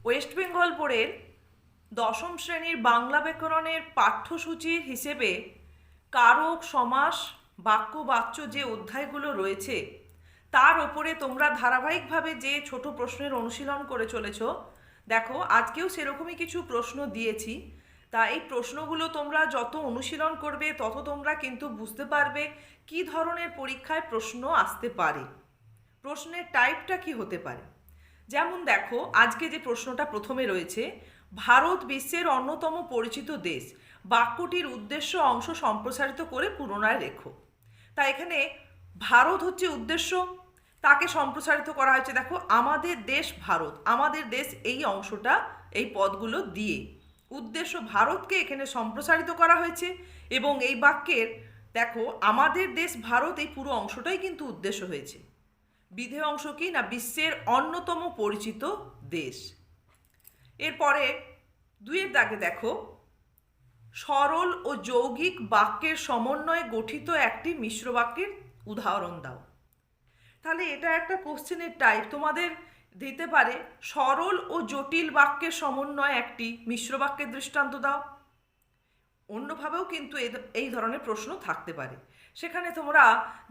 West Bengal বোর্ডের দশম শ্রেণীর বাংলা ব্যাকরণের পাঠ্যসূচির হিসেবে কারক, সমাস, বাক্য, বাচ্য যে অধ্যায়গুলো রয়েছে তার ওপরে তোমরা ধারাবাহিকভাবে যে ছোট প্রশ্নের অনুশীলন করে চলেছ। দেখো, আজকেও সেরকমই কিছু প্রশ্ন দিয়েছি। তা এই প্রশ্নগুলো তোমরা যত অনুশীলন করবে তত তোমরা কিন্তু বুঝতে পারবে কি ধরনের পরীক্ষায় প্রশ্ন আসতে পারে, প্রশ্নের টাইপটা কি হতে পারে। যেমন দেখো, আজকে যে প্রশ্নটা প্রথমে রয়েছে, ভারত বিশ্বের অন্যতম পরিচিত দেশ, বাক্যটির উদ্দেশ্য অংশ সম্প্রসারিত করে পুনরায় লেখো। তা এখানে ভারত হচ্ছে উদ্দেশ্য, তাকে সম্প্রসারিত করা হয়েছে। দেখো, আমাদের দেশ ভারত, আমাদের দেশ এই অংশটা এই পদগুলো দিয়ে উদ্দেশ্য ভারতকে এখানে সম্প্রসারিত করা হয়েছে। এবং এই বাক্যের দেখো, আমাদের দেশ ভারত এই পুরো অংশটাই কিন্তু উদ্দেশ্য হয়েছে। বিধেয় অংশ কি না, বিশ্বের অন্যতম পরিচিত দেশ। এরপরে দুইয়ের দাগে দেখো, সরল ও যৌগিক বাক্যের সমন্বয়ে গঠিত একটি মিশ্র বাক্যের উদাহরণ দাও। তাহলে এটা একটা কোশ্চেনের টাইপ তোমাদের দিতে পারে, সরল ও জটিল বাক্যের সমন্বয়ে একটি মিশ্র বাক্যের দৃষ্টান্ত দাও। অন্যভাবেও কিন্তু এই ধরনের প্রশ্ন থাকতে পারে। সেখানে তোমরা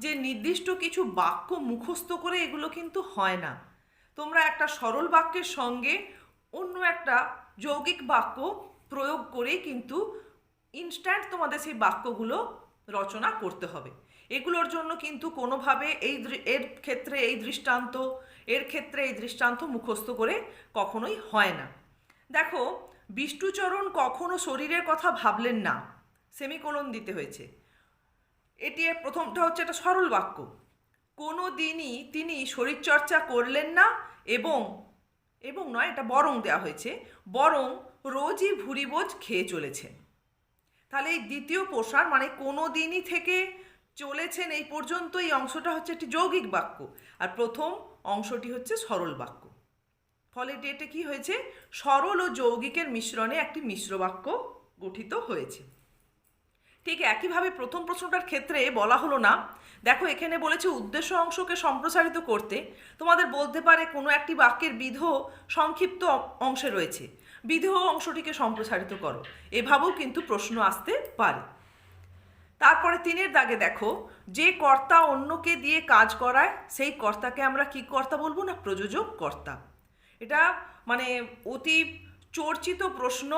যে নির্দিষ্ট কিছু বাক্য মুখস্থ করে এগুলো কিন্তু হয় না, তোমরা একটা সরল বাক্যের সঙ্গে অন্য একটা যৌগিক বাক্য প্রয়োগ করেই কিন্তু ইনস্ট্যান্ট তোমাদের সেই বাক্যগুলো রচনা করতে হবে। এগুলোর জন্য কিন্তু কোনোভাবে এর ক্ষেত্রে এই দৃষ্টান্ত, এর ক্ষেত্রে এই দৃষ্টান্ত মুখস্থ করে কখনোই হয় না। দেখো, বিষ্ণুচরণ কখনো শরীরের কথা ভাবলেন না, সেমিকোলন দিতে হয়েছে। এটি প্রথমটা হচ্ছে একটা সরল বাক্য। কোনো দিনই তিনি শরীরচর্চা করলেন না, এবং এবং নয়, এটা বরং দেওয়া হয়েছে, বরং রোজই ভুরিভোজ খেয়ে চলেছেন। তাহলে এই দ্বিতীয় প্রসার মানে কোনো দিনই থেকে চলেছেন এই পর্যন্ত, এই অংশটা হচ্ছে একটি যৌগিক বাক্য, আর প্রথম অংশটি হচ্ছে সরল বাক্য। ফলে এটি কি হয়েছে, সরল ও যৌগিকের মিশ্রণে একটি মিশ্র বাক্য গঠিত হয়েছে। ঠিক একইভাবে প্রথম প্রশ্নটার ক্ষেত্রে বলা হলো না, দেখো এখানে বলেছে উদ্দেশ্য অংশকে সম্প্রসারিত করতে। তোমাদের বলতে পারে কোনো একটি বাক্যের বিধেয় সংক্ষিপ্ত অংশে রয়েছে, বিধেয় অংশটিকে সম্প্রসারিত করো, এভাবেও কিন্তু প্রশ্ন আসতে পারে। তারপরে তিনের দাগে দেখো, যে কর্তা অন্যকে দিয়ে কাজ করায় সেই কর্তাকে আমরা কি কর্তা বলবো না, প্রযোজক কর্তা। এটা মানে অতি চর্চিত প্রশ্ন।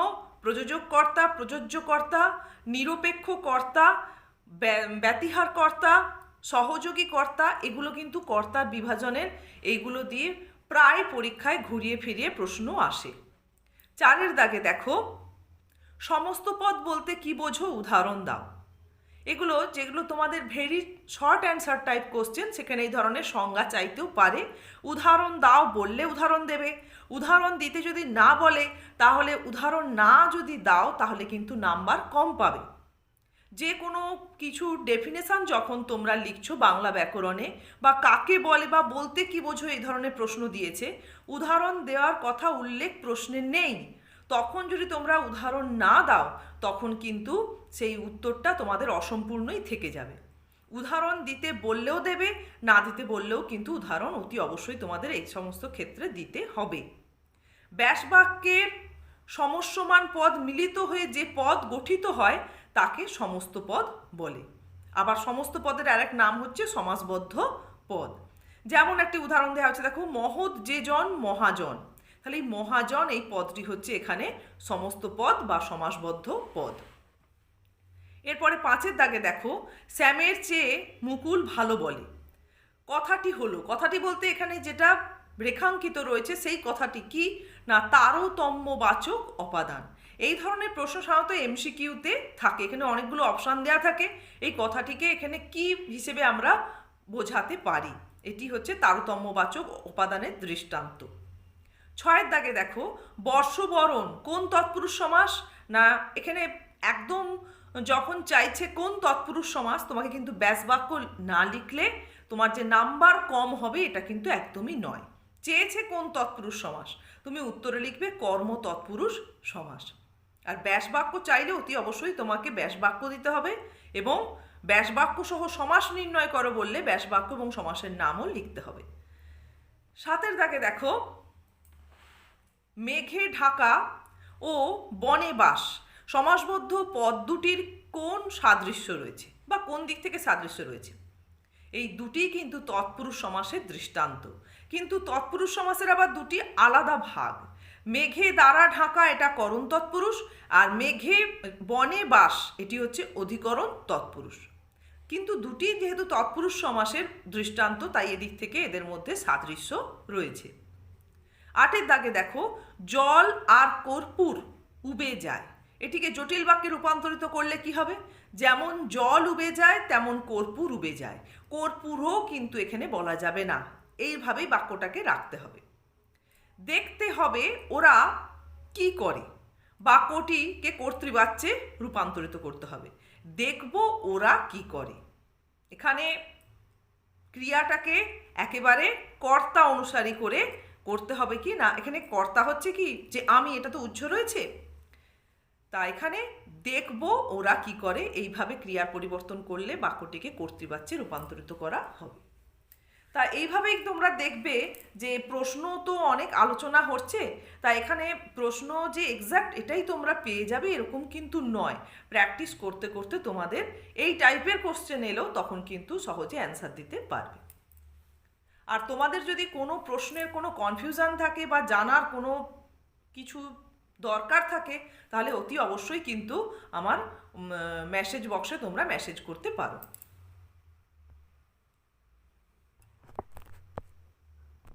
প্রযোজক কর্তা, প্রযোজ্য কর্তা, নিরপেক্ষ কর্তা, ব্যতিহার কর্তা, সহযোগী কর্তা, এগুলো কিন্তু কর্তার বিভাজনের, এইগুলো দিয়ে প্রায় পরীক্ষায় ঘুরিয়ে ফিরিয়ে প্রশ্ন আসে। চারের দাগে দেখো, সমস্ত পদ বলতে কি বোঝো, উদাহরণ দাও। এগুলো যেগুলো তোমাদের very short answer type question, সেখানে এই ধরনের সংজ্ঞা চাইতেও পারে। উদাহরণ দাও বললে উদাহরণ দেবে, উদাহরণ দিতে যদি না বলে তাহলে উদাহরণ না যদি দাও তাহলে কিন্তু নাম্বার কম পাবে। যে কোনো কিছু ডেফিনেশান যখন তোমরা লিখছো বাংলা ব্যাকরণে, বা কাকে বলে বা বলতে কি বোঝো এই ধরনের প্রশ্ন দিয়েছে, উদাহরণ দেওয়ার কথা উল্লেখ প্রশ্নে নেই, তখন যদি তোমরা উদাহরণ না দাও তখন কিন্তু সেই উত্তরটা তোমাদের অসম্পূর্ণই থেকে যাবে। উদাহরণ দিতে বললেও দেবে, না দিতে বললেও কিন্তু উদাহরণ অতি অবশ্যই তোমাদের এই সমস্ত ক্ষেত্রে দিতে হবে। ব্যাসবাক্যের সমস্যমান পদ মিলিত হয়ে যে পদ গঠিত হয় তাকে সমস্ত পদ বলে। আবার সমস্ত পদের আরেক নাম হচ্ছে সমাসবদ্ধ পদ। যেমন একটি উদাহরণ দেওয়া হচ্ছে, দেখো, মহৎ যে জন মহাজন। তাহলে এই মহাজন এই পদটি হচ্ছে এখানে সমস্ত পদ বা সমাসবদ্ধ পদ। এরপরে পাঁচের দাগে দেখো, শ্যামের চেয়ে মুকুল ভালো বলে। কথাটি হলো, কথাটি বলতে এখানে যেটা রেখাঙ্কিত রয়েছে সেই কথাটি কি না, তারতম্যবাচক অপাদান। এই ধরনের প্রশ্ন সাধারণত এমসিকিউতে থাকে, এখানে অনেকগুলো অপশান দেওয়া থাকে, এই কথাটিকে এখানে কি হিসেবে আমরা বোঝাতে পারি, এটি হচ্ছে তারতম্যবাচক উপাদানের দৃষ্টান্ত। ছয়ের দাগে দেখো, বর্ষবরণ কোন তৎপুরুষ সমাস না, এখানে একদম যখন চাইছে কোন তৎপুরুষ সমাস, তোমাকে কিন্তু ব্যাসবাক্য না লিখলে তোমার যে নাম্বার কম হবে এটা কিন্তু একদমই নয়। চেয়েছে কোন তৎপুরুষ সমাস, তুমি উত্তরে লিখবে কর্ম তৎপুরুষ সমাস। আর ব্যাসবাক্য চাইলে অতি অবশ্যই তোমাকে ব্যাসবাক্য দিতে হবে, এবং ব্যাসবাক্য সহ সমাস নির্ণয় করো বললে ব্যাসবাক্য এবং সমাসের নামও লিখতে হবে। সাতের দাগে দেখো, মেঘে ঢাকা ও বনে বাস সমাসবদ্ধ পদ দুটির কোন সাদৃশ্য রয়েছে বা কোন দিক থেকে সাদৃশ্য রয়েছে? এই দুটি কিন্তু তৎপুরুষ সমাসের দৃষ্টান্ত, কিন্তু তৎপুরুষ সমাসের আবার দুটি আলাদা ভাগ। মেঘে দ্বারা ঢাকা এটা করণ তৎপুরুষ, আর মেঘে বনে বাস এটি হচ্ছে অধিকরণ তৎপুরুষ। কিন্তু দুটি যেহেতু তৎপুরুষ সমাসের দৃষ্টান্ত, তাই এদিক থেকে এদের মধ্যে সাদৃশ্য রয়েছে। 8 দাগে দেখো, জল আর কর্পূর উবে যায়, এটিকে জটিল বাক্যে রূপান্তরিত করলে কি হবে? যেমন জল উবে যায় তেমন কর্পূর উবে যায়, কর্পূরও কিন্তু এখানে বলা যাবে না, এইভাবেই বাক্যটাকে রাখতে হবে। দেখতে হবে ওরা কি করে, বাক্যটিকে কর্তৃবাচ্যে রূপান্তরিত করতে হবে। দেখব ওরা কি করে, এখানে ক্রিয়াটাকে একেবারে কর্তা অনুসারী করে করতে হবে কি না। এখানে কর্তা হচ্ছে কি, যে আমি, এটা তো উজ্জ্ব রয়েছে, তা এখানে দেখব ওরা কি করে, এইভাবে ক্রিয়ার পরিবর্তন করলে বাক্যটিকে কর্তৃবাচ্যে রূপান্তরিত করা হবে। তা এইভাবেই তোমরা দেখবে যে প্রশ্ন তো অনেক আলোচনা হচ্ছে, তা এখানে প্রশ্ন যে এক্স্যাক্ট এটাই তোমরা পেয়ে যাবে এরকম কিন্তু নয়। প্র্যাকটিস করতে করতে তোমাদের এই টাইপের কোশ্চেন এলেও তখন কিন্তু সহজে অ্যান্সার দিতে পারবে। আর তোমাদের যদি কোনো প্রশ্নের কোনো কনফিউশন থাকে বা জানার কোনো কিছু দরকার থাকে, তাহলে অতি অবশ্যই কিন্তু আমার মেসেজ বক্সে তোমরা মেসেজ করতে পারো।